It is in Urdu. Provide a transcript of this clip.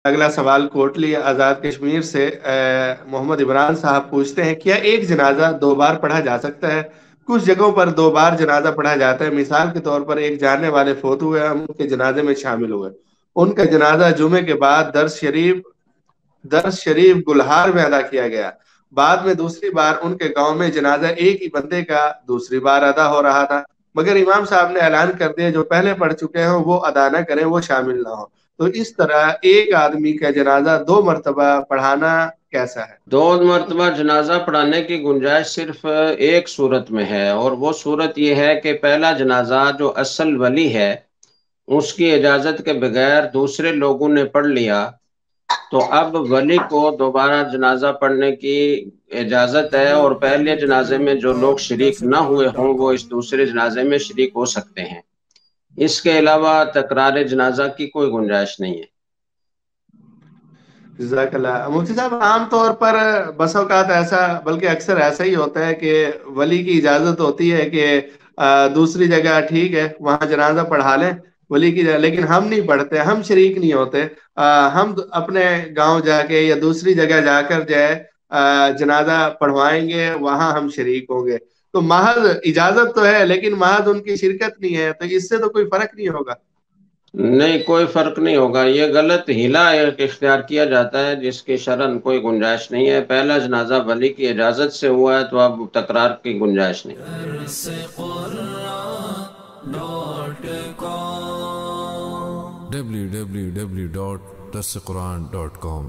اگلا سوال کوٹلی آزاد کشمیر سے محمد عمران صاحب پوچھتے ہیں، کیا ایک جنازہ دو بار پڑھا جا سکتا ہے؟ کچھ جگہوں پر دو بار جنازہ پڑھا جاتا ہے، مثال کے طور پر ایک جاننے والے فوت ہوئے، ہم ان کے جنازے میں شامل ہوئے، ان کا جنازہ جمعے کے بعد درس شریف گلہار میں ادا کیا گیا، بعد میں دوسری بار ان کے گاؤں میں جنازہ ایک ہی بندے کا دوسری بار ادا ہو رہا تھا، مگر امام صاحب نے اعلان کر دیا جو پہلے پڑھ چکے ہیں وہ ادا نہ کریں، وہ شامل نہ ہو، تو اس طرح ایک آدمی کا جنازہ دو مرتبہ پڑھانا کیسا ہے؟ دو مرتبہ جنازہ پڑھانے کی گنجائش صرف ایک صورت میں ہے، اور وہ صورت یہ ہے کہ پہلا جنازہ جو اصل ولی ہے اس کی اجازت کے بغیر دوسرے لوگوں نے پڑھ لیا، تو اب ولی کو دوبارہ جنازہ پڑھنے کی اجازت ہے، اور پہلے جنازے میں جو لوگ شریک نہ ہوئے ہوں وہ اس دوسرے جنازے میں شریک ہو سکتے ہیں۔ اس کے علاوہ تکرار جنازہ کی کوئی گنجائش نہیں ہے۔ جزاک اللہ مفتی صاحب، عام طور پر بس اوقات ایسا، بلکہ اکثر ایسا ہی ہوتا ہے کہ ولی کی اجازت ہوتی ہے کہ دوسری جگہ ٹھیک ہے وہاں جنازہ پڑھا لیں ولی کی جگہ، لیکن ہم نہیں پڑھتے، ہم شریک نہیں ہوتے، ہم اپنے گاؤں جا کے یا دوسری جگہ جا کر جو ہے جنازہ پڑھوائیں گے، وہاں ہم شریک ہوں گے، تو محض اجازت تو ہے لیکن محض ان کی شرکت نہیں ہے، تو اس سے تو کوئی فرق نہیں ہوگا؟ نہیں، کوئی فرق نہیں ہوگا، یہ غلط ہیلا اختیار کیا جاتا ہے جس کی شرعن کوئی گنجائش نہیں ہے۔ پہلا جنازہ ولی کی اجازت سے ہوا ہے تو اب تکرار کی گنجائش نہیں۔ www.darsequran.com